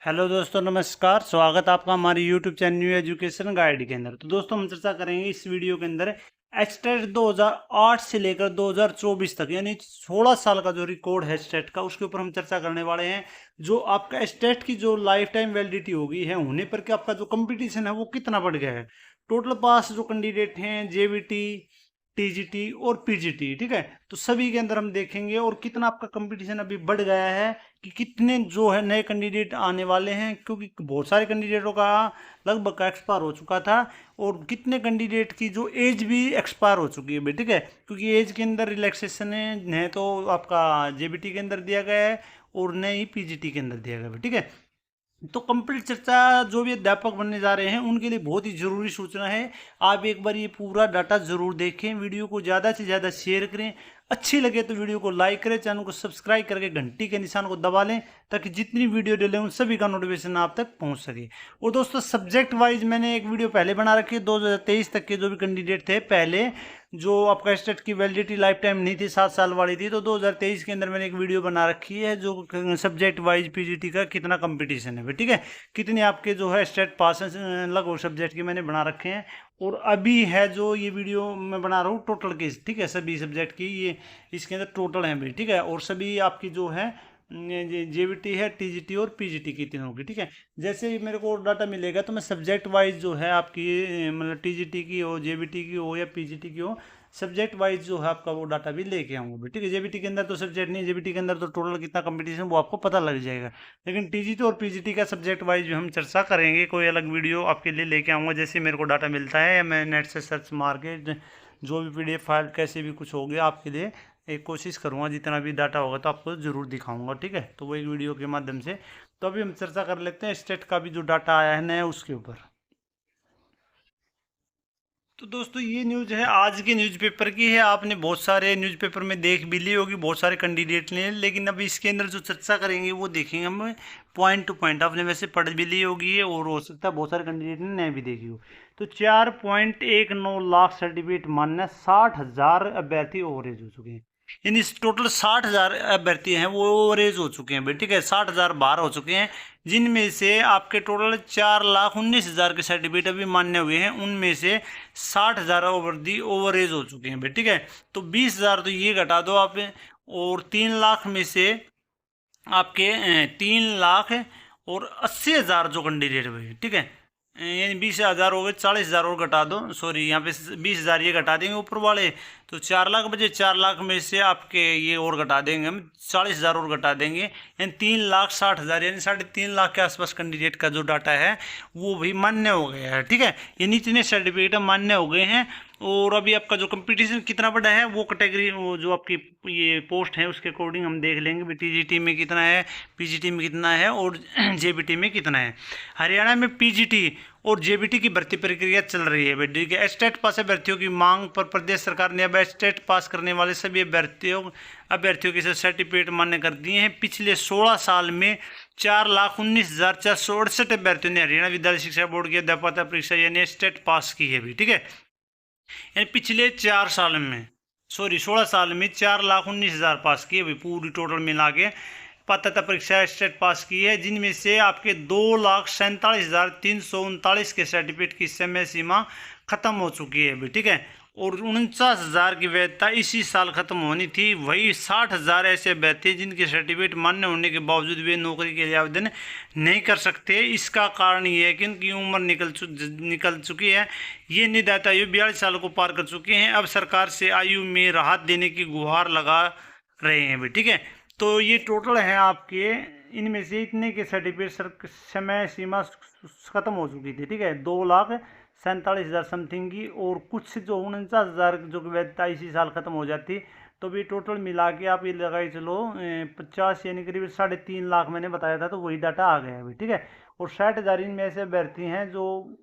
Hello दोस्तों, नमस्कार। स्वागत आपका हमारे YouTube channel new education guide के अंदर। तो दोस्तों, हम चर्चा करेंगे इस वीडियो के अंदर एचटेट 2008 से लेकर 2024 तक, यानी 16 साल का जो रिकॉर्ड है एचटेट का, उसके ऊपर हम चर्चा करने वाले हैं। जो आपका एचटेट की जो लाइफ टाइम वैलिडिटी होगी है होने पर कि आपका जो कंपटीशन है वो कितना बढ़ गया है। टोटल पास जो कैंडिडेट हैं जेवीटी, टीजीटी और पीजीटी, ठीक है, तो सभी के अंदर हम देखेंगे और कितना आपका कंपटीशन अभी बढ़ गया है, कि कितने जो है नए कैंडिडेट आने वाले हैं, क्योंकि बहुत सारे कैंडिडेटों का लगभग का एक्सपायर हो चुका था, और कितने कैंडिडेट की जो एज भी एक्सपायर हो चुकी है भाई, ठीक है, क्योंकि एज के अंदर रिलैक्सेशन है तो आपका जेबीटी के अंदर दिया गया है और नए ही पीजीटी के अंदर दिया गया है, ठीक है। तो कंप्लीट चर्चा जो भी अध्यापक बनने जा रहे हैं उनके लिए बहुत ही जरूरी सूचना है। आप एक बार ये पूरा डाटा जरूर देखें, वीडियो को ज़्यादा से ज़्यादा शेयर करें, अच्छी लगे तो वीडियो को लाइक करें, चैनल को सब्सक्राइब करके घंटी के निशान को दबा लें, ताकि जितनी वीडियो डलें उन सभी का नोटिफिकेशन आप तक पहुंच सके। और दोस्तों, सब्जेक्ट वाइज मैंने एक वीडियो पहले बना रखी है। 2023 तक के जो भी कैंडिडेट थे पहले, जो आपका स्टेट की वैलिडिटी लाइफ टाइम नहीं थी, 7 साल वाली थी, तो 2023 के अंदर मैंने एक वीडियो बना रखी है जो सब्जेक्ट वाइज पीजीटी का कितना कंपटीशन है, ठीक है, कितने आपके जो है स्टेट पास लगभग सब्जेक्ट के मैंने बना रखे हैं। और अभी है जो ये वीडियो मैं बना रहा हूँ टोटल के, ठीक है, सभी सब्जेक्ट की ये इसके अंदर टोटल है भी, ठीक है, और सभी आपकी जो है जेवीटी है, टीजीटी और पीजीटी की तीनों की, ठीक है। जैसे ही मेरे को डाटा मिलेगा तो मैं सब्जेक्ट वाइज जो है आपकी मतलब टीजीटी की हो, जेवीटी की हो या पीजीटी की हो, सब्जेक्ट वाइज जो है आपका वो डाटा भी लेके आऊँगा, ठीक है। जेबीटी के अंदर तो सब्जेक्ट नहीं, जेबीटी के अंदर तो टोटल कितना कंपटीशन वो आपको पता लग जाएगा, लेकिन टीजीटी और पीजीटी का सब्जेक्ट वाइज भी हम चर्चा करेंगे। कोई अलग वीडियो आपके लिए लेके आऊँगा जैसे मेरे को डाटा मिलता है, या मैं नेट से सर्च मार के जो भी पीडीएफ फाइल कैसे भी कुछ हो गया आपके लिए एक कोशिश करूँगा, जितना भी डाटा होगा तो आपको ज़रूर दिखाऊंगा, ठीक है। तो वो एक वीडियो के माध्यम से। तो अभी हम चर्चा कर लेते हैं स्टेट का भी जो डाटा आया है नया उसके ऊपर। तो दोस्तों, ये न्यूज़ है आज के न्यूज़पेपर की है। आपने बहुत सारे न्यूज़पेपर में देख भी ली होगी, बहुत सारे कैंडिडेट ने, लेकिन अभी इसके अंदर जो चर्चा करेंगे वो देखेंगे हम पॉइंट टू पॉइंट। आपने वैसे पढ़ भी ली होगी और हो सकता है बहुत सारे कैंडिडेट ने नहीं भी देखी हो। तो 4.19 लाख सर्टिफिकेट मान्य, 60,000 अभ्यर्थी ओवरेज हो चुके हैं, यानी टोटल 60,000 अभ्यर्थी हैं वो ओवरेज हो चुके हैं, ठीक है, 60,000 बाहर हो चुके हैं, जिनमें से आपके टोटल 4,19,000 के सर्टिफिकेट अभी मान्य हुए हैं, उनमें से 60,000 ओवरेज हो चुके हैं, ठीक है। तो 20,000 तो ये घटा दो आप, और 3 लाख में से आपके 3,80,000 जो कैंडिडेट हुए, ठीक है, यानी 20,000 हो गए, 40,000 और घटा दो, सॉरी यहाँ पे 20,000 ये घटा देंगे ऊपर वाले, तो 4 लाख बचे। 4 लाख में से आपके ये और घटा देंगे हम, 40,000 और घटा देंगे, यानी 3,60,000, यानी 3.5 लाख के आसपास कैंडिडेट का जो डाटा है वो भी मान्य हो गया है, ठीक है। यानी इतने सर्टिफिकेट मान्य हो गए हैं। और अभी आपका जो कंपटीशन कितना बड़ा है वो कैटेगरी, वो जो आपकी ये पोस्ट है उसके अकॉर्डिंग हम देख लेंगे, टीजीटी में कितना है, पीजीटी में कितना है और जेबीटी में कितना है। हरियाणा में पीजीटी और जेबीटी की भर्ती प्रक्रिया चल रही है, ठीक है। एस्टेट पास अभ्यर्थियों की मांग पर प्रदेश सरकार ने अब एस्टेट पास करने वाले सभी अभ्यर्थियों के सर्टिफिकेट मान्य कर दिए हैं। पिछले 16 साल में 4,19,468 अभ्यर्थियों ने हरियाणा विद्यालय शिक्षा बोर्ड की अध्यापकता परीक्षा यानी एस्टेट पास की है भी, ठीक है। यानी पिछले 4 साल में, सॉरी 16 साल में 4,19,000 पास किए भाई, पूरी टोटल मिला के पात्रता परीक्षा स्टेट पास की है, जिनमें से आपके 2,47,339 के सर्टिफिकेट की समय सीमा खत्म हो चुकी है भाई, ठीक है। और 49,000 की वैधता इसी साल खत्म होनी थी। वही 60,000 ऐसे अभ्यर्थी जिनके सर्टिफिकेट मान्य होने के बावजूद वे नौकरी के लिए आवेदन नहीं कर सकते। इसका कारण ये है कि उनकी उम्र निकल चुकी है। ये निर्धारित आयु 42 साल को पार कर चुके हैं। अब सरकार से आयु में राहत देने की गुहार लगा रहे हैं भाई, ठीक है। तो ये टोटल है आपके, इनमें से इतने के सर्टिफिकेट समय सीमा खत्म हो चुकी थी, ठीक है, 2,47,000 समथिंग की, और कुछ जो 49,000 जो कि वैधता इसी साल खत्म हो जाती। तो भी टोटल मिला के आप ये लगाए चलो 50, यानी करीब 3.5 लाख मैंने बताया था, तो वही डाटा आ गया है अभी, ठीक है। और 60,000 इनमें ऐसे अभ्यर्थी हैं जो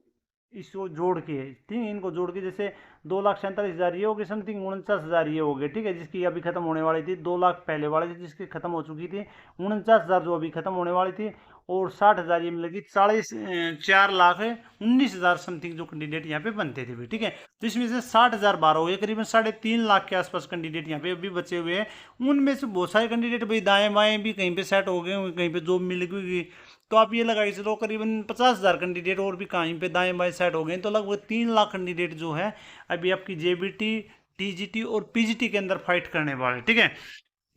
इसको जोड़ के, ठीक है, इनको जोड़ के जैसे 2,47,000 ये हो गए, समथिंग 49,000 ये हो गए, ठीक है, जिसकी अभी खत्म होने वाली थी। 2 लाख पहले वाले थे जिसकी खत्म हो चुकी थी, 49,000 जो अभी खत्म होने वाली थी, और 60,000 ये मिलेगी 4,19,000 समथिंग जो कैंडिडेट यहाँ पे बनते थे भाई, ठीक है। तो इसमें से 60,000 12 हो गए, करीबन 3.5 लाख के आसपास कैंडिडेट यहाँ पे अभी बचे हुए हैं। उनमें से बहुत सारे कैंडिडेट भाई दाएं बाएं भी कहीं पे सेट हो गए होंगे, कहीं पे जॉब मिल गई, तो आप ये लगा के चलो करीबन 50,000 कैंडिडेट और भी कहीं पे दाएं बाएं सेट हो गए, तो लगभग 3 लाख कैंडिडेट जो है अभी आपकी जेबीटी, टीजीटी और पीजीटी के अंदर फाइट करने वाले, ठीक है।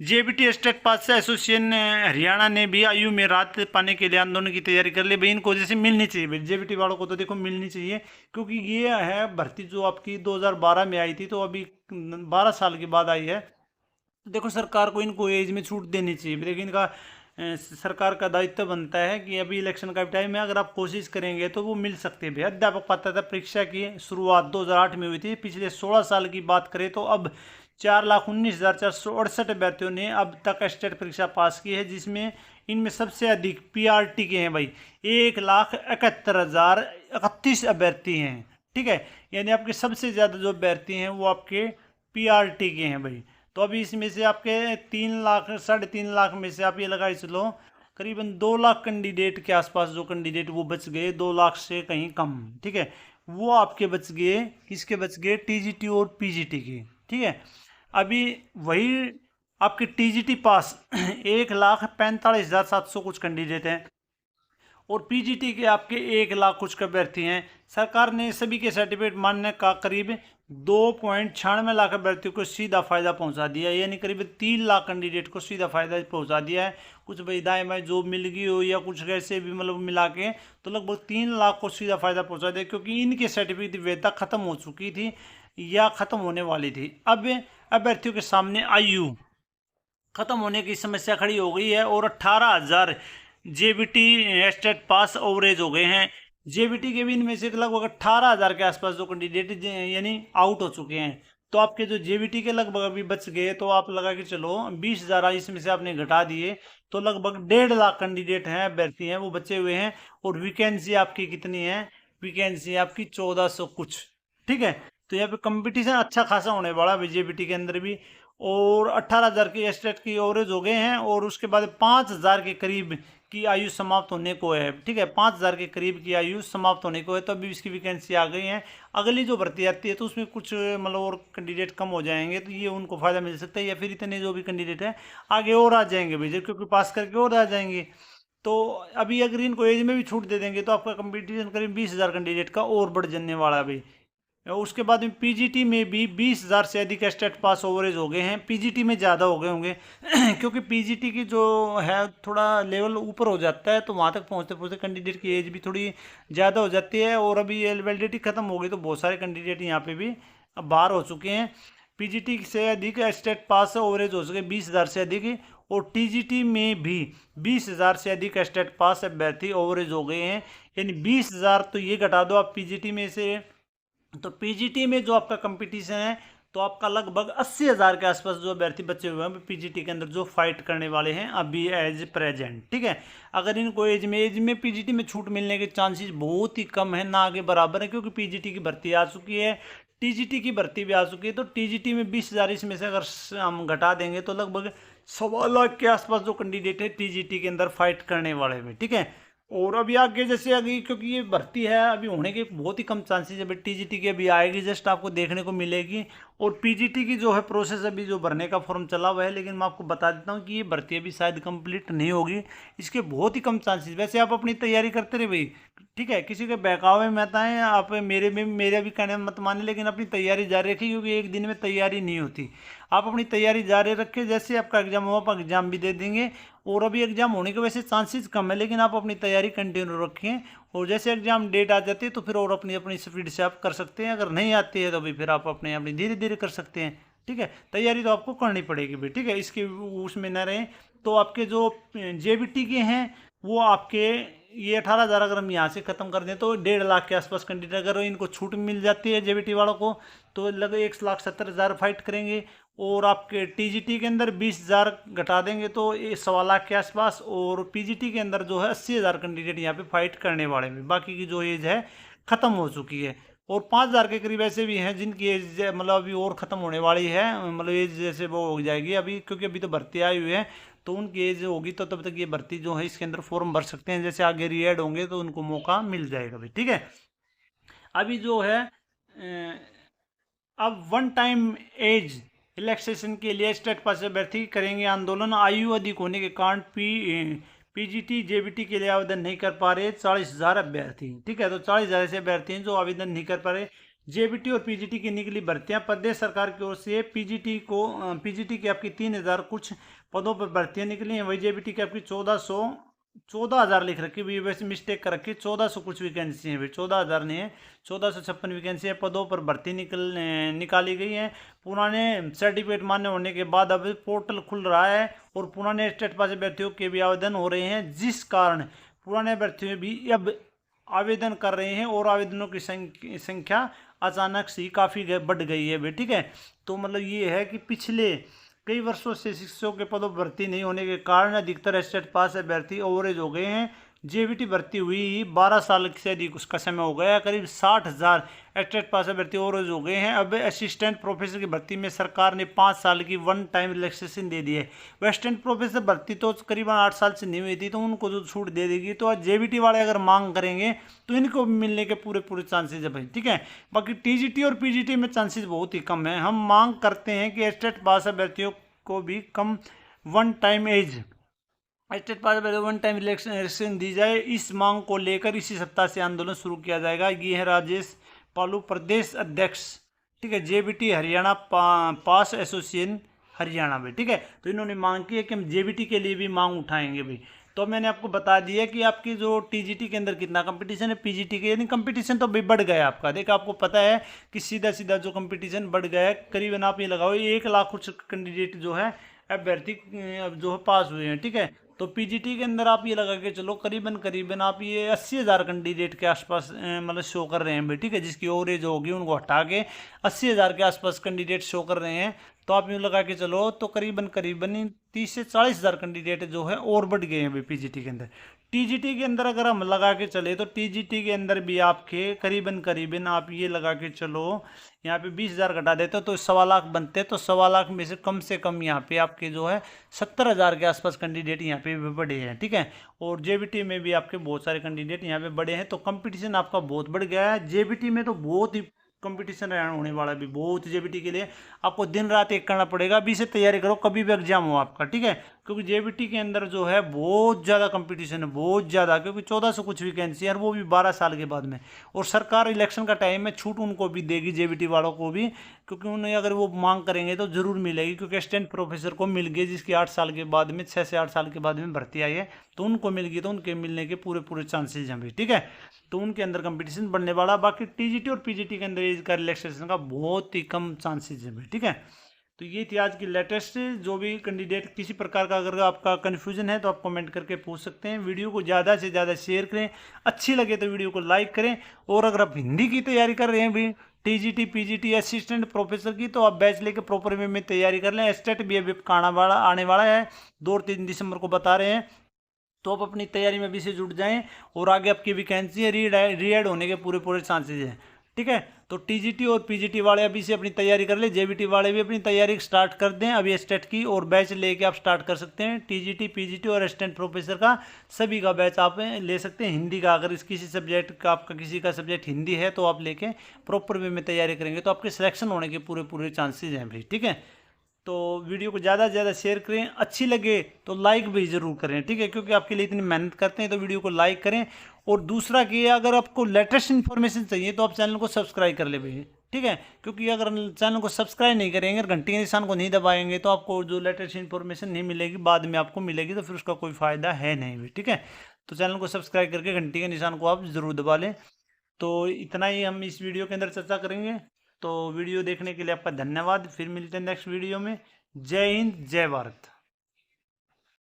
जेबीटी स्टेट पास एसोसिएशन हरियाणा ने भी आयु में राहत पाने के लिए आंदोलन की तैयारी कर ली भाई। इनको जैसे मिलनी चाहिए जेबीटी वालों को, तो देखो मिलनी चाहिए, क्योंकि ये है भर्ती जो आपकी 2012 में आई थी, तो अभी 12 साल के बाद आई है। देखो सरकार को इनको एज में छूट देनी चाहिए, लेकिन इनका सरकार का दायित्व बनता है कि अभी इलेक्शन का टाइम है, अगर आप कोशिश करेंगे तो वो मिल सकते हैं। अध्यापक पात्रता परीक्षा की शुरुआत 2008 में हुई थी। पिछले 16 साल की बात करें तो अब 4,19,468 अभ्यर्थियों ने अब तक स्टेट परीक्षा पास की है, जिसमें इनमें सबसे अधिक पीआरटी के हैं भाई, 1,71,031 अभ्यर्थी हैं, ठीक है। यानी आपके सबसे ज़्यादा जो अभ्यर्थी हैं वो आपके पीआरटी के हैं भाई। तो अभी इसमें से आपके 3 लाख 3.5 लाख में से आप ये लगा चलो करीबन 2 लाख कैंडिडेट के आसपास जो कैंडिडेट वो बच गए, 2 लाख से कहीं कम, ठीक है। वो आपके बच गए, किसके बच गए? टीजीटी और पीजीटी के, ठीक है। अभी वही आपके टीजीटी पास 1,45,700 कुछ कैंडिडेट हैं और पीजीटी के आपके 1 लाख कुछ अभ्यर्थी हैं। सरकार ने सभी के सर्टिफिकेट मानने का करीब 2.96 लाख अभ्यर्थियों को सीधा फायदा पहुंचा दिया, यानी करीब 3 लाख कैंडिडेट को सीधा फायदा पहुंचा दिया है। कुछ भाई दाएं बाएं जॉब मिल गई हो या कुछ कैसे भी मतलब मिला के, तो लगभग 3 लाख को सीधा फायदा पहुंचा दिया, क्योंकि इनके सर्टिफिकेट वैधता खत्म हो चुकी थी या खत्म होने वाली थी। अब अभ्यर्थियों के सामने आयु खत्म होने की समस्या खड़ी हो गई है और 18,000 जेबीटी स्टेट पास ओवरेज हो गए हैं। जेबीटी के भी इनमें से लगभग 18,000 के आसपास जो कैंडिडेट यानी आउट हो चुके हैं। तो आपके जो जेबीटी के लगभग अभी बच गए, तो आप लगा के चलो 20,000 इसमें से आपने घटा दिए, तो लगभग 1.5 लाख कैंडिडेट हैं, अभ्यर्थी हैं, वो बचे हुए हैं। और वैकेंसी आपकी कितनी है? वैकेंसी आपकी 1400 कुछ, ठीक है। तो यहाँ पे कंपटीशन अच्छा खासा होने वाला है जेबीटी के अंदर भी। और 18,000 की स्टेट की ओवरेज हो गए हैं और उसके बाद 5,000 के करीब की आयु समाप्त होने को है, ठीक है। 5,000 के करीब की आयु समाप्त होने को है, तो अभी इसकी वैकेंसी आ गई है। अगली जो भर्ती आती है तो उसमें कुछ मतलब और कैंडिडेट कम हो जाएंगे, तो ये उनको फायदा मिल सकता है, या फिर इतने जो भी कैंडिडेट है आगे और आ जाएंगे भैया, क्योंकि पास करके और आ जाएंगे। तो अभी अगर इनको एज में भी छूट दे देंगे तो आपका कंपटीशन करीब 20,000 कैंडिडेट का और बढ़ जाने वाला है भाई। उसके बाद में पीजीटी में भी 20,000 से अधिक स्टेट पास ओवरेज हो गए हैं। पीजीटी में ज़्यादा हो गए होंगे क्योंकि पीजीटी की जो है थोड़ा लेवल ऊपर हो जाता है, तो वहाँ तक पहुँचते पहुँचते कैंडिडेट की एज भी थोड़ी ज़्यादा हो जाती है। और अभी वैलिडिटी खत्म हो गई, तो बहुत सारे कैंडिडेट यहाँ पे भी बाहर हो चुके हैं। पीजीटी से अधिक स्टेट पास ओवरेज हो सके 20,000 से अधिक, और टीजीटी में भी 20,000 से अधिक स्टेट पास अभ्यर्थी ओवरेज हो गए हैं। यानी 20,000 तो ये घटा दो आप पीजीटी में से, तो पीजीटी में जो आपका कंपटीशन है तो आपका लगभग 80,000 के आसपास जो अभ्यर्थी बचे हुए हैं पीजीटी के अंदर जो फाइट करने वाले हैं अभी एज प्रेजेंट, ठीक है। अगर इनको एज में पीजीटी में छूट मिलने के चांसेस बहुत ही कम है, ना आगे बराबर है, क्योंकि पीजीटी की भर्ती आ चुकी है, टीजीटी की भर्ती भी आ चुकी है। तो टीजीटी में 20,000 इसमें से अगर हम घटा देंगे तो लगभग 1.25 लाख के आसपास जो कैंडिडेट है टीजीटी के अंदर फाइट करने वाले हैं, ठीक है। और अभी आगे जैसे अभी क्योंकि ये भर्ती है अभी होने के बहुत ही कम चांसेस है, अभी टीजीटी की अभी आएगी, जस्ट आपको देखने को मिलेगी। और पीजीटी की जो है प्रोसेस अभी जो भरने का फॉर्म चला हुआ है, लेकिन मैं आपको बता देता हूँ कि ये भर्ती अभी शायद कंप्लीट नहीं होगी, इसके बहुत ही कम चांसेस। वैसे आप अपनी तैयारी करते रहे भाई, ठीक है, किसी के बहकावे में मत आए आप, मेरे भी कहने मत माने, लेकिन अपनी तैयारी जारी रखिए, क्योंकि एक दिन में तैयारी नहीं होती। आप अपनी तैयारी जारी रखें, जैसे आपका एग्जाम हो आप एग्जाम भी दे देंगे। और अभी एग्जाम होने के वैसे चांसेस कम है, लेकिन आप अपनी तैयारी कंटिन्यू रखें, और जैसे एग्जाम डेट आ जाती है तो फिर और अपनी अपनी स्पीड से आप कर सकते हैं। अगर नहीं आती है तो भी फिर आप अपनी धीरे धीरे कर सकते हैं, ठीक है। तैयारी तो आपको करनी पड़ेगी भी, ठीक है, इसके उसमें न रहें। तो आपके जो जेबीटी के हैं वो आपके ये 18,000 अगर हम यहाँ से ख़त्म कर दें तो 1.5 लाख के आसपास कैंडिडेट, अगर इनको छूट मिल जाती है जेबीटी वालों को तो लगभग 1,70,000 फाइट करेंगे। और आपके टीजीटी के अंदर 20,000 घटा देंगे तो ये 1.25 लाख के आसपास, और पीजीटी के अंदर जो है 80,000 कैंडिडेट यहाँ पे फाइट करने वाले हैं। बाकी की जो एज है ख़त्म हो चुकी है, और 5,000 के करीब ऐसे भी हैं जिनकी एज मतलब अभी और ख़त्म होने वाली है, मतलब एज जैसे वो हो जाएगी अभी, क्योंकि अभी तो भर्ती आई हुई है। तो उनकी एज होगी तो तब तक ये भर्ती जो है इसके अंदर फॉर्म भर सकते हैं। जैसे आगे रीएड होंगे तो उनको मौका मिल जाएगा भाई, ठीक है। अभी जो है अब वन टाइम एज रिलैक्सेशन के लिए स्टेट पास अभ्यर्थी करेंगे आंदोलन। आयु अधिक होने के कारण पीजीटी जेबीटी के लिए आवेदन नहीं कर पा रहे 40,000 अभ्यर्थी, ठीक है। तो 40,000 ऐसे अभ्यर्थी हैं जो आवेदन नहीं कर पा रहे। जेबीटी और पीजीटी की निकली भर्तियां प्रदेश सरकार की ओर से। पीजीटी की आपकी 3,000 कुछ पदों पर भर्तियां निकली हैं। वही जेबीटी की आपकी 14,000 लिख रखी है, वैसे मिस्टेक कर रखी है। 1400 कुछ वैकेंसी है भाई, 14,000 नहीं है, 1456 वैकेंसी है। पदों पर भर्ती निकाली गई है। पुराने सर्टिफिकेट मान्य होने के बाद अब पोर्टल खुल रहा है और पुराने स्टेट पास अभ्यर्थियों के भी आवेदन हो रहे हैं, जिस कारण पुराने अभ्यर्थियों भी अब आवेदन कर रहे हैं और आवेदनों की संख्या अचानक से काफ़ी बढ़ गई है भाई, ठीक है। तो मतलब ये है कि पिछले कई वर्षों से शिक्षकों के पदों पर भर्ती नहीं होने के कारण अधिकतर स्टेट पास अभ्यर्थी ओवरेज हो गए हैं। जेबीटी भर्ती हुई 12 साल से अधिक उसका समय हो गया। करीब 60,000 स्टेट पास अभ्यर्थी ओवरेज हो गए हैं। अब असिस्टेंट प्रोफेसर की भर्ती में सरकार ने 5 साल की वन टाइम रिलैक्सेशन दे दी है। असिस्टेंट प्रोफेसर भर्ती तो करीबन 8 साल से नहीं हुई थी, तो उनको जो छूट दे देगी। तो जेबीटी वाले अगर मांग करेंगे तो इनको मिलने के पूरे चांसेज है भाई, ठीक है। बाकी टीजीटी और पीजीटी में चांसेस बहुत ही कम है। हम मांग करते हैं कि स्टेट पास अभ्यर्थियों को भी कम वन टाइम एज स्टेट पास वन टाइम इलेक्शन दी जाए। इस मांग को लेकर इसी सप्ताह से आंदोलन शुरू किया जाएगा। ये है राजेश पालू, प्रदेश अध्यक्ष, ठीक है, जेबीटी हरियाणा पास एसोसिएशन हरियाणा में, ठीक है। तो इन्होंने मांग की है कि हम जेबीटी के लिए भी मांग उठाएंगे भाई। तो मैंने आपको बता दिया कि आपकी जो टीजीटी के अंदर कितना कंपटीशन है, पीजीटी के यानी कंपटीशन तो भी बढ़ गया आपका। देखो आपको पता है कि सीधा जो कंपटीशन बढ़ गया है। करीबन आप ये लगाओ 1 लाख कुछ कैंडिडेट जो है अभ्यर्थी जो है पास हुए हैं, ठीक है। तो पीजीटी के अंदर आप ये लगा के चलो करीबन आप ये 80,000 कैंडिडेट के आसपास मतलब शो कर रहे हैं भाई, ठीक है। जिसकी ओवरेज होगी उनको हटा के 80,000 के आसपास कैंडिडेट शो कर रहे हैं। तो आप यूँ लगा के चलो तो करीबन 30 से 40,000 कैंडिडेट जो है और बढ़ गए हैं भाई पीजीटी के अंदर। टीजीटी के अंदर अगर हम लगा के चले तो टीजीटी के अंदर भी आपके करीबन आप ये लगा के चलो, यहाँ पे 20,000 घटा देते तो 1.25 लाख बनते। तो 1.25 लाख में से कम यहाँ पे आपके जो है 70,000 के आसपास कैंडिडेट यहाँ पे भी बढ़े हैं, ठीक है। और जेबीटी में भी आपके बहुत सारे कैंडिडेट यहाँ पे बढ़े हैं। तो कंपटीशन आपका बहुत बढ़ गया है। जेबीटी में तो बहुत ही कंपटीशन होने वाला भी बहुत। जेबीटी के लिए आपको दिन रात एक करना पड़ेगा। अभी से तैयारी करो, कभी भी एग्जाम हो आपका, ठीक है। क्योंकि जेबीटी के अंदर जो है बहुत ज़्यादा कंपटीशन है, बहुत ज़्यादा, क्योंकि 1400 कुछ वैकेंसी है और वो भी 12 साल के बाद में। और सरकार इलेक्शन का टाइम में छूट उनको भी देगी, जेबीटी वालों को भी, क्योंकि उन्हें अगर वो मांग करेंगे तो ज़रूर मिलेगी। क्योंकि असिस्टेंट प्रोफेसर को मिल गई जिसकी 8 साल के बाद में 6 से 8 साल के बाद में भर्ती आई है, तो उनको मिल गई, तो उनके मिलने के पूरे चांसेज हैं भाई, ठीक है। तो उनके अंदर कंपटीशन बढ़ने वाला। बाकी टीजीटी और पीजीटी के अंदर एज का रिलैक्सेशन का बहुत ही कम चांसेज है भाई, ठीक है। तो ये थी आज की लेटेस्ट। जो भी कैंडिडेट किसी प्रकार का अगर आपका कन्फ्यूजन है तो आप कमेंट करके पूछ सकते हैं। वीडियो को ज़्यादा से ज़्यादा शेयर करें, अच्छी लगे तो वीडियो को लाइक करें। और अगर आप हिंदी की तैयारी कर रहे हैं भी, टीजीटी पीजीटी असिस्टेंट प्रोफेसर की, तो आप बैच लेके प्रॉपर वे में तैयारी कर लें। स्टेट भी अभी आने वाला है, 2 और 3 दिसंबर को बता रहे हैं। तो आप अपनी तैयारी में भी से जुट जाएं और आगे आपकी वैकेंसी है रीएड होने के पूरे चांसेज हैं, ठीक है। तो टीजीटी और पीजीटी वाले अभी से अपनी तैयारी कर ले, जेबीटी वाले भी अपनी तैयारी स्टार्ट कर दें अभी स्टेट की, और बैच लेके आप स्टार्ट कर सकते हैं। टीजीटी पीजीटी और असिस्टेंट प्रोफेसर का सभी का बैच आप ले सकते हैं। हिंदी का अगर किसी सब्जेक्ट का आपका किसी का सब्जेक्ट हिंदी है तो आप लेके प्रॉपर वे में तैयारी करेंगे तो आपके सिलेक्शन होने के पूरे चांसेज हैं भाई, ठीक है। तो वीडियो को ज़्यादा से ज़्यादा शेयर करें, अच्छी लगे तो लाइक भी ज़रूर करें, ठीक है। क्योंकि आपके लिए इतनी मेहनत करते हैं तो वीडियो को लाइक करें। और दूसरा कि अगर आपको लेटेस्ट इन्फॉर्मेशन चाहिए तो आप चैनल को सब्सक्राइब कर ले भाई, ठीक है। क्योंकि अगर चैनल को सब्सक्राइब नहीं करेंगे, घंटी के निशान को नहीं दबाएंगे, तो आपको जो लेटेस्ट इन्फॉर्मेशन नहीं मिलेगी, बाद में आपको मिलेगी, तो फिर उसका कोई फ़ायदा है नहीं भाई, ठीक है। तो चैनल को सब्सक्राइब करके घंटी के निशान को आप ज़रूर दबा लें। तो इतना ही हम इस वीडियो के अंदर चर्चा करेंगे। तो वीडियो देखने के लिए आपका धन्यवाद। फिर मिलते हैं नेक्स्ट वीडियो में। जय हिंद, जय भारत।